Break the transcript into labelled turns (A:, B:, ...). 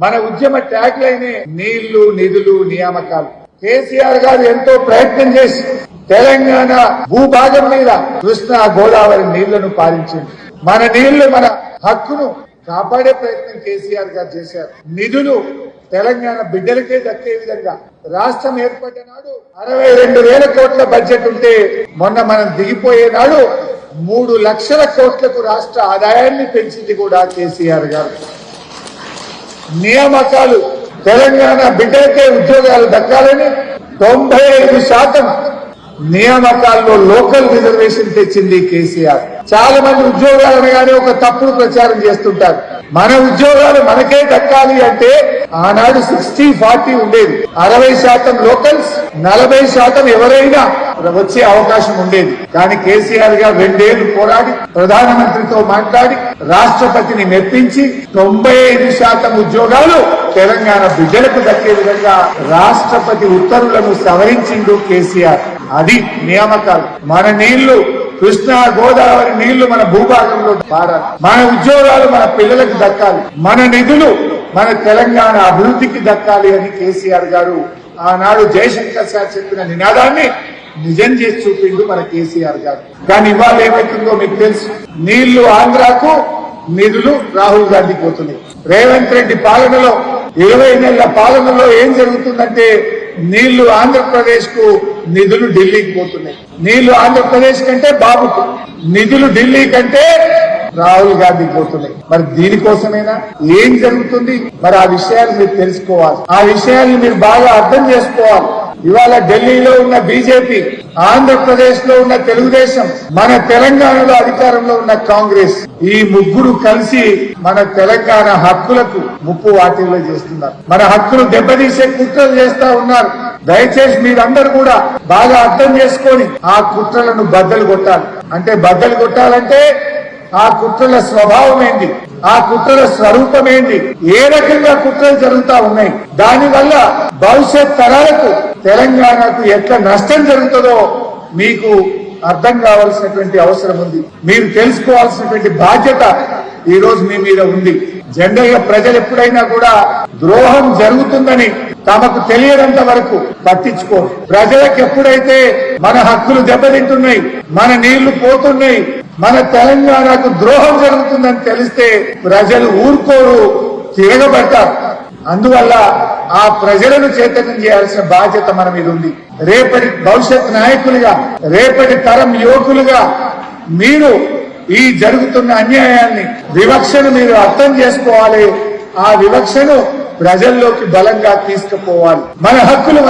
A: మన ఉద్యమ ట్యాగ్ లైనే నీళ్లు నిధులు నియామకాలు. కేసీఆర్ గారు ఎంతో ప్రయత్నం చేసి తెలంగాణ భూభాగం మీద కృష్ణా గోదావరి నీళ్లను పాలించింది. మన నీళ్లు మన హక్కును కాపాడే ప్రయత్నం కేసీఆర్ గారు చేశారు. నిధులు తెలంగాణ బిడ్డలకే దక్కే విధంగా రాష్ట్రం ఏర్పడ్డ నాడు 62,000 కోట్ల బడ్జెట్ ఉంటే మొన్న మనం దిగిపోయే నాడు 3 లక్షల కోట్లకు రాష్ట్ర ఆదాయాన్ని పెంచింది కూడా కేసీఆర్ గారు. నియామకాలు తెలంగాణ బిడ్డలకే ఉద్యోగాలు దక్కాలని 95% నియామకాల్లో లోకల్ రిజర్వేషన్ తెచ్చింది కేసీఆర్. చాలా మంది ఉద్యోగాలు అనగానే ఒక తప్పుడు ప్రచారం చేస్తుంటారు. మన ఉద్యోగాలు మనకే దక్కాలి అంటే ఆనాడు 60-40 ఉండేది. 60% లోకల్స్, 40% ఎవరైనా వచ్చే అవకాశం ఉండేది. కానీ కేసీఆర్ గారు 2 ఏళ్లు పోరాడి ప్రధానమంత్రితో మాట్లాడి రాష్ట్రపతిని మెప్పించి 95% ఉద్యోగాలు తెలంగాణ బిడ్డలకు దక్కే విధంగా రాష్ట్రపతి ఉత్తర్వులను సవరించిండు కేసీఆర్. అది నియామకాలు. మన నీళ్లు కృష్ణా గోదావరి నీళ్లు మన భూభాగంలో పారాలి. మన ఉద్యోగాలు మన పిల్లలకు దక్కాలి. మన నిధులు మన తెలంగాణ అభివృద్ధికి దక్కాలి అని కేసీఆర్ గారు ఆనాడు జయశంకర్ సార్ చెప్పిన నినాదాన్ని నిజం చేసి చూపిండు మన కేసీఆర్ గారు. కానీ ఇవాళ ఏమైతుందో మీకు తెలుసు. నీళ్లు ఆంధ్రాకు, నిధులు రాహుల్ గాంధీ పోతున్నాయి. రేవంత్ రెడ్డి పాలనలో 20 నెలల పాలనలో ఏం జరుగుతుందంటే నీళ్లు ఆంధ్రప్రదేశ్ కు, నిధులు ఢిల్లీకి పోతున్నాయి. నీళ్లు ఆంధ్రప్రదేశ్ కంటే బాబుకు, నిధులు ఢిల్లీ కంటే రాహుల్ గాంధీ పోతున్నాయి. మరి దీనికోసమేనా ఏం జరుగుతుంది? మరి ఆ విషయాలు మీరు తెలుసుకోవాలి. ఆ విషయాన్ని మీరు బాగా అర్థం చేసుకోవాలి. ఇవాళ ఢిల్లీలో ఉన్న బీజేపీ, ఆంధ్రప్రదేశ్ లో ఉన్న తెలుగుదేశం, మన తెలంగాణలో అధికారంలో ఉన్న కాంగ్రెస్, ఈ ముగ్గురు కలిసి మన తెలంగాణ హక్కులకు ముప్పు వాటిల్లో చేస్తున్నారు. మన హక్కులు దెబ్బతీసే కుట్రలు చేస్తా ఉన్నారు. దయచేసి మీరందరూ కూడా బాగా అర్థం చేసుకొని ఆ కుట్రలను బద్దలు కొట్టాలి. అంటే బద్దలు కొట్టాలంటే ఆ కుట్రల స్వభావం ఏంటి, ఆ కుట్రల స్వరూపం ఏంటి, ఏ రకంగా కుట్రలు జరుగుతా ఉన్నాయి, దానివల్ల భవిష్యత్ తరాలకు తెలంగాణకు ఎట్లా నష్టం జరుగుతుందో మీకు అర్థం కావాల్సినటువంటి అవసరం ఉంది. మీరు తెలుసుకోవాల్సినటువంటి బాధ్యత ఈ రోజు మీ మీద ఉంది. జనరల్ గా ప్రజలు ఎప్పుడైనా కూడా ద్రోహం జరుగుతుందని తమకు తెలియనంత వరకు పట్టించుకోరు. ప్రజలకు ఎప్పుడైతే మన హక్కులు దెబ్బతింటున్నాయి, మన నీళ్లు పోతున్నాయి, మన తెలంగాణకు ద్రోహం జరుగుతుందని తెలిస్తే ప్రజలు ఊరుకోరు, తిరగబడతారు. అందువల్ల ఆ ప్రజలను చైతన్యం చేయాల్సిన బాధ్యత మన మీద ఉంది. రేపటి భవిష్యత్ నాయకులుగా, రేపటి తరం యువకులుగా మీరు ఈ జరుగుతున్న అన్యాయాన్ని, వివక్షను మీరు అర్థం చేసుకోవాలి. ఆ వివక్షను ప్రజల్లోకి బలంగా తీసుకుపోవాలి. మన హక్కులు